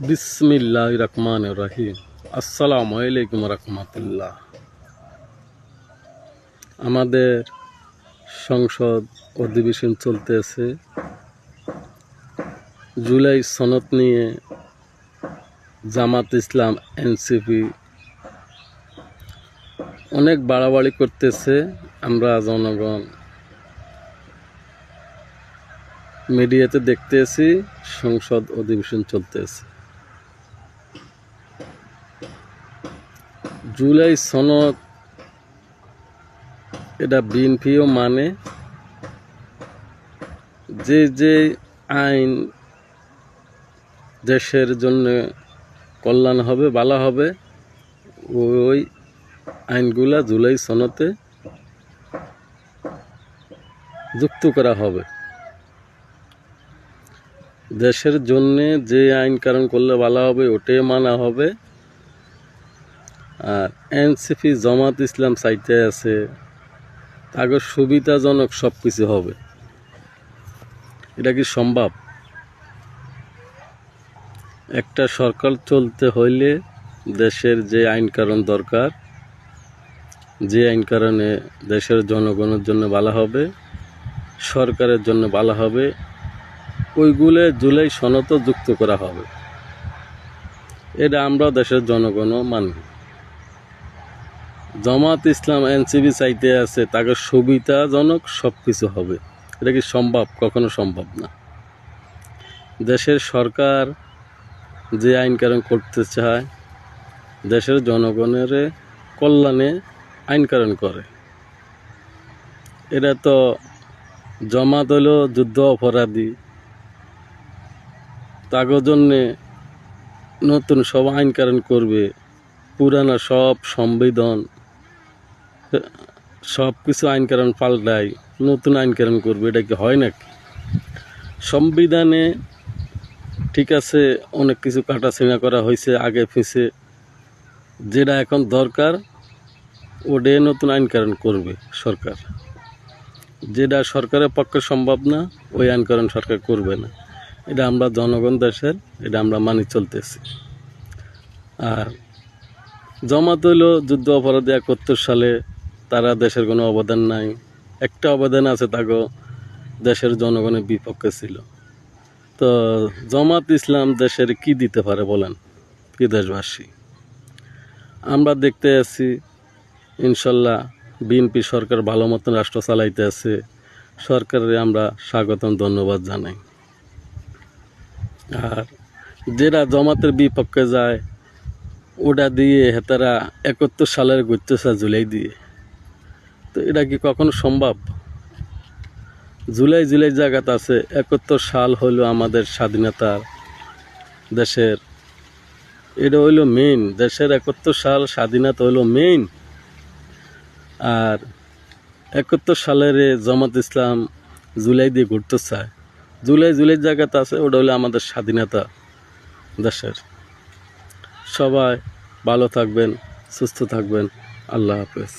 বিসমিল্লাহির রহমানির রহিম। আসসালামু আলাইকুম রহমতুল্লাহ। আমাদের সংসদ অধিবেশন চলতেছে। জুলাই সনদ নিয়ে জামাত ইসলাম এনসিপি অনেক বাড়াবাড়ি করতেছে। আমরা জনগণ মিডিয়াতে দেখতেছি সংসদ অধিবেশন চলতেছে। জুলাই সনদ এটা বিএনপিও মানে, যে যে আইন দেশের জন্য কল্যাণ হবে, ভালো হবে, ওই আইনগুলা জুলাই সনদে যুক্ত করা হবে। দেশের জন্যে যে আইন কারণ করলে ভালো হবে ওটাই মানা হবে। আর এনসিপি জামাত ইসলাম চাইতে আছে তাকে সুবিধাজনক সব কিছু হবে। এটা কি সম্ভব? একটা সরকার চলতে হইলে দেশের যে আইন কারণ দরকার, যে আইন কারণে দেশের জনগণের জন্য ভালো হবে, সরকারের জন্য ভালো হবে, ওইগুলো জুলাই সনদে যুক্ত করা হবে। এটা আমরা দেশের জনগণও মানি। জামাত ইসলাম এনসিপি চাইতে আছে তাকে সুবিধাজনক সব কিছু হবে। এটা কি সম্ভব? কখনো সম্ভব না। দেশের সরকার যে আইন কানুন করতে চায়, দেশের জনগণের কল্যাণে আইন কানুন করে। এটা তো জামাত হলো যুদ্ধ অপরাধী, তাদের জন্যে নতুন সব আইন কানুন করবে, পুরানো সব সংবিধান সব কিছু আইন কানুন পাল্টায় নতুন আইন কানুন করবে। এটা কি হয় নাকি? সংবিধানে ঠিক আছে অনেক কিছু কাটাছেঁড়া করা হয়েছে আগে পিছে, যেটা এখন দরকার ওটাই নতুন আইন কানুন করবে সরকার। যেটা সরকারের পক্ষে সম্ভব না ওই আইন কানুন সরকার করবে না। এটা আমরা জনগণ দেশের, এটা আমরা মানি চলতেছি। আর জামাত হইল যুদ্ধ অপরাধী 71 সালে, তারা দেশের কোনো অবদান নাই। একটা অবদান আছে, তাকে দেশের জনগণের বিপক্ষে ছিল। তো জামাত ইসলাম দেশের কি দিতে পারে বলেন, কি দেশবাসী? আমরা দেখতে আছি ইনশাল্লাহ বিএনপি সরকার ভালো মতন রাষ্ট্র চালাইতে আছে। সরকারে আমরা স্বাগতম, ধন্যবাদ জানাই। আর যেটা জামাতের বিপক্ষে যায় ওটা দিয়ে হেতারা 71 সালের গুচ্ছা জুলাই দিয়ে, তো এটা কি কখনো সম্ভব? জুলাই জায়গাতে আছে। 71 সাল হলো আমাদের স্বাধীনতার দেশের, এটা হইলো মেইন। দেশের 71 সাল স্বাধীনতা হইলো মেইন। আর 71 সালের জামাত ইসলাম জুলাই দিয়ে ঘুরতে চায়। জুলাই জায়গাতে আছে, ওটা হলো আমাদের স্বাধীনতা দেশের। সবাই ভালো থাকবেন, সুস্থ থাকবেন। আল্লাহ হাফেজ।